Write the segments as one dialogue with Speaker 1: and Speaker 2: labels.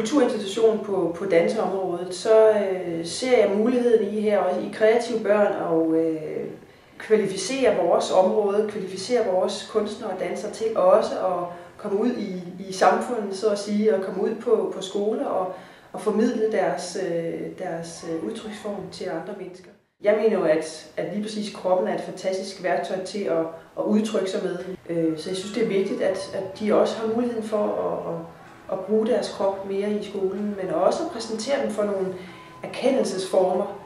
Speaker 1: kulturinstitution på danseområdet, så ser jeg muligheden i her også i kreative børn og kvalificere vores område, kvalificere vores kunstnere og dansere til også at komme ud i samfundet, så at sige, og komme ud på skoler og formidle deres udtryksform til andre mennesker. Jeg mener jo, at lige præcis kroppen er et fantastisk værktøj til at udtrykke sig med. Så jeg synes, det er vigtigt, at de også har muligheden for at bruge deres krop mere i skolen, men også at præsentere dem for nogle erkendelsesformer,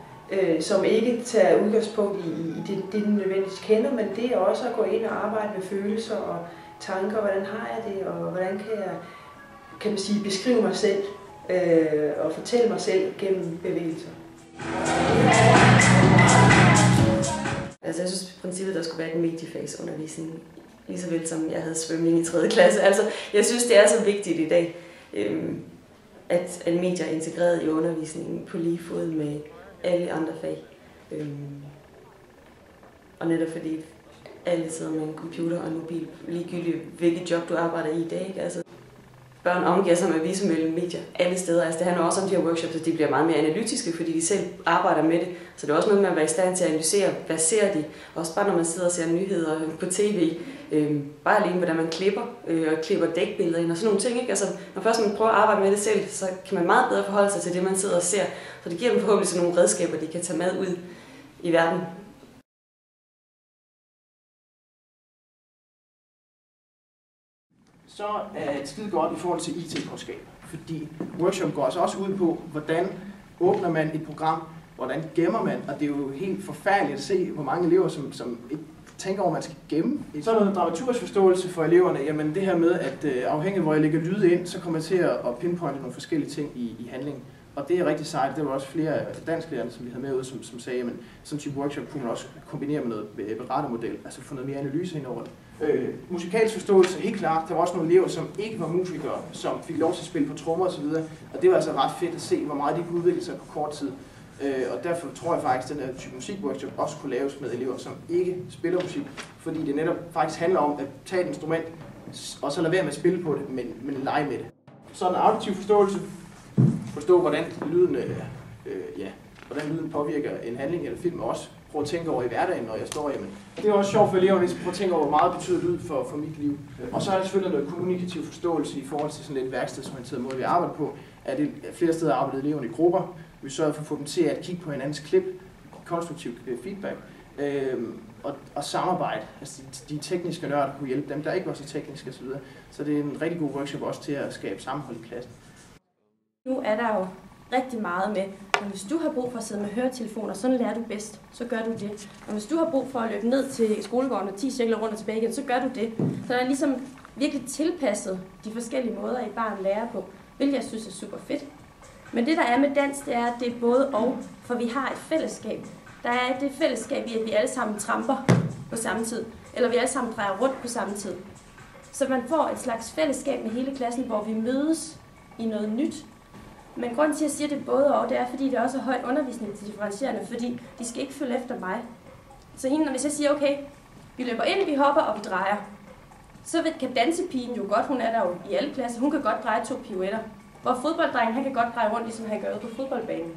Speaker 1: som ikke tager udgangspunkt i det, de nødvendigvis kender, men det er også at gå ind og arbejde med følelser og tanker, hvordan har jeg det, og hvordan kan man sige, beskrive mig selv og fortælle mig selv gennem bevægelser.
Speaker 2: Altså jeg synes i princippet, der skulle være en mediefagundervisning, lige så vel som jeg havde svømning i 3. klasse. Altså jeg synes, det er så vigtigt i dag, at medier er integreret i undervisningen på lige fod med alle andre fag. Og netop fordi alle sidder med en computer og en mobil, ligegyldigt hvilket job du arbejder i dag, ikke? Altså, børn omgiver sig med visuelle medier alle steder. Altså, det handler også om de her workshops, at de bliver meget mere analytiske, fordi de selv arbejder med det. Så det er også noget med at være i stand til at analysere, hvad ser de? Også bare når man sidder og ser nyheder på tv. Bare alene, hvordan man klipper og klipper dækbilleder ind og sådan nogle ting. Ikke? Altså, når først man prøver at arbejde med det selv, så kan man meget bedre forholde sig til det, man sidder og ser. Så det giver dem forhåbentlig sådan nogle redskaber, de kan tage med ud i verden.
Speaker 3: Så er det skide godt i forhold til IT-kundskab, fordi workshop går altså også ud på, hvordan åbner man et program, hvordan gemmer man, og det er jo helt forfærdeligt at se, hvor mange elever, som ikke tænker over, at man skal gemme. Så er der noget dramaturgisk forståelse for eleverne, jamen det her med, at afhængig af hvor jeg lægger lyde ind, så kommer jeg til at pinpointe nogle forskellige ting i handlingen. Og det er rigtig sejt. Der var også flere dansklærere, som vi havde med ud, som sagde, at sådan en type workshop kunne man også kombinere med noget berettermodel, altså få noget mere analyse ind over det. Musikalsk forståelse, helt klart. Der var også nogle elever, som ikke var musikere, som fik lov til at spille på trommer osv. Og det var altså ret fedt at se, hvor meget de kunne udvikle sig på kort tid. Og derfor tror jeg faktisk, at den her type musikworkshop også kunne laves med elever, som ikke spiller musik. Fordi det netop faktisk handler om at tage et instrument, og så lade være med at spille på det, men lege med det. Så en auditiv forståelse. Forstå, hvordan lyden påvirker en handling eller film, og også prøve at tænke over i hverdagen, når jeg står hjemme. Det er også sjovt for eleverne, at prøve at tænke over, hvor meget betyder lyd for mit liv. Og så er der selvfølgelig noget kommunikativ forståelse i forhold til sådan lidt værkstedsorienteret måde, vi arbejder på. At det flere steder arbejder eleverne i grupper. Vi sørger for at få dem til at kigge på hinandens klip, konstruktiv feedback, og samarbejde. Altså de tekniske nørder kunne hjælpe dem, der ikke var så tekniske osv. Så det er en rigtig god workshop også til at skabe sammenhold i klassen.
Speaker 4: Nu er der jo rigtig meget med, at hvis du har brug for at sidde med høretelefoner, sådan lærer du bedst, så gør du det. Og hvis du har brug for at løbe ned til skolegården og 10 cirkler rundt og tilbage igen, så gør du det. Så der er ligesom virkelig tilpasset de forskellige måder, et barn lærer på, hvilket jeg synes er super fedt. Men det der er med dans, det er, at det er både og, for vi har et fællesskab. Der er det fællesskab i, at vi alle sammen tramper på samme tid, eller vi alle sammen drejer rundt på samme tid. Så man får et slags fællesskab med hele klassen, hvor vi mødes i noget nyt. Men grunden til, at jeg siger det både og, det er, fordi det også er høj undervisning til differentierende, fordi de skal ikke følge efter mig. Så hvis jeg siger, okay, vi løber ind, vi hopper og vi drejer, så kan dansepigen jo godt, hun er der jo i alle klasser, hun kan godt dreje 2 pirouetter. Hvor fodbolddrengen, han kan godt dreje rundt, ligesom han gør ude på fodboldbanen.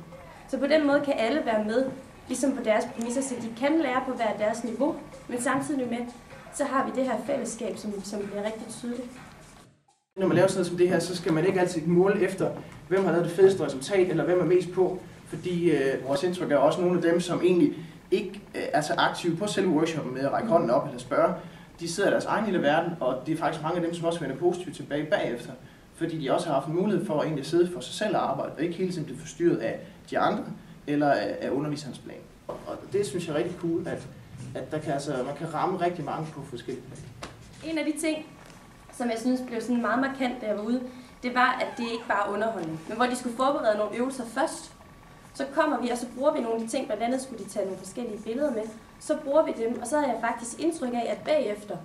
Speaker 4: Så på den måde kan alle være med, ligesom på deres præmisser, så de kan lære på hver deres niveau, men samtidig med, så har vi det her fællesskab, som bliver rigtig tydeligt.
Speaker 3: Når man laver sådan noget som det her, så skal man ikke altid måle efter, hvem har lavet det fedeste resultat, eller hvem er mest på. Fordi vores indtryk er også nogle af dem, som egentlig ikke er så aktive på selve workshoppen med at række hånden op eller spørge. De sidder i deres egen lille verden, og det er faktisk mange af dem, som også vender positivt tilbage bagefter. Fordi de også har haft en mulighed for at egentlig sidde for sig selv og arbejde, og ikke hele tiden blive forstyrret af de andre, eller af underviserens plan. Og det synes jeg er rigtig cool, at der kan, man kan ramme rigtig mange på forskellige plan.
Speaker 4: En af de ting, som jeg synes blev sådan meget markant, da jeg var ude, det var, at det ikke bare er underholdning, men hvor de skulle forberede nogle øvelser først. Så kommer vi, og så bruger vi nogle af de ting, blandt andet skulle de tage nogle forskellige billeder med, så bruger vi dem, og så havde jeg faktisk indtryk af, at bagefter,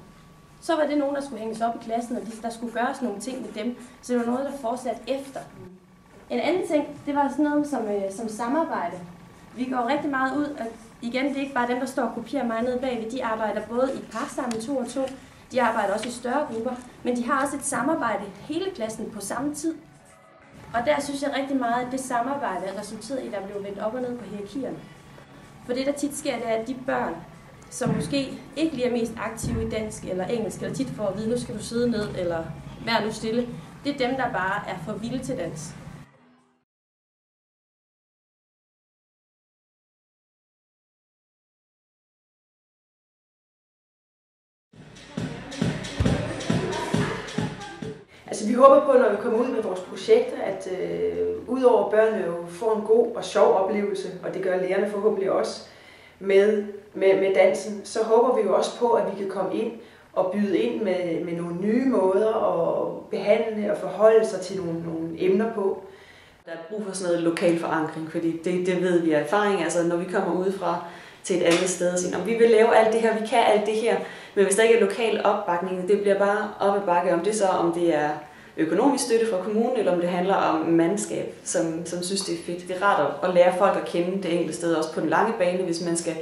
Speaker 4: så var det nogen, der skulle hænges op i klassen, og der skulle gøres nogle ting med dem, så det var noget, der fortsatte efter. En anden ting, det var sådan noget som samarbejde. Vi går rigtig meget ud, og igen, det er ikke bare dem, der står og kopierer mig nede bagved, de arbejder både i par sammen 2 og 2, de arbejder også i større grupper, men de har også et samarbejde hele klassen på samme tid. Og der synes jeg rigtig meget, at det samarbejde resulterede i, at der blev vendt op og ned på hierarkierne. For det, der tit sker, det er, at de børn, som måske ikke lige er mest aktive i dansk eller engelsk, eller tit får at vide, nu skal du sidde ned, eller vær nu stille, det er dem, der bare er for vilde til dans.
Speaker 1: Altså vi håber på, når vi kommer ud med vores projekter, at udover børnene jo får en god og sjov oplevelse, og det gør lærerne forhåbentlig også, med dansen, så håber vi jo også på, at vi kan komme ind og byde ind med nogle nye måder at behandle og forholde sig til nogle emner på.
Speaker 2: Der er brug for sådan noget lokal forankring, fordi det ved vi af erfaring, altså når vi kommer udefra til et andet sted og siger, om vi vil lave alt det her, vi kan alt det her, men hvis der ikke er lokal opbakning, det bliver bare op ad bakke, om det er økonomisk støtte fra kommunen, eller om det handler om mandskab, som synes, det er fedt. Det er rart at lære folk at kende det enkelte sted, også på den lange bane, hvis man skal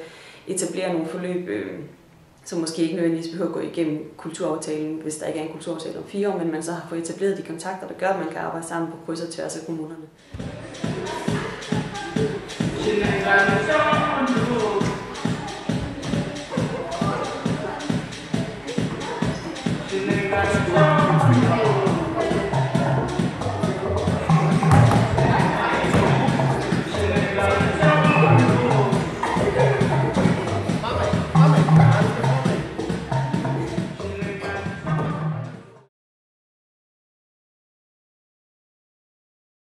Speaker 2: etablere nogle forløb, som måske ikke nødvendigvis behøver at gå igennem kulturaftalen, hvis der ikke er en kulturaftale om 4 år, men man så har fået etableret de kontakter, der gør, at man kan arbejde sammen på kryds og tværs af kommunerne.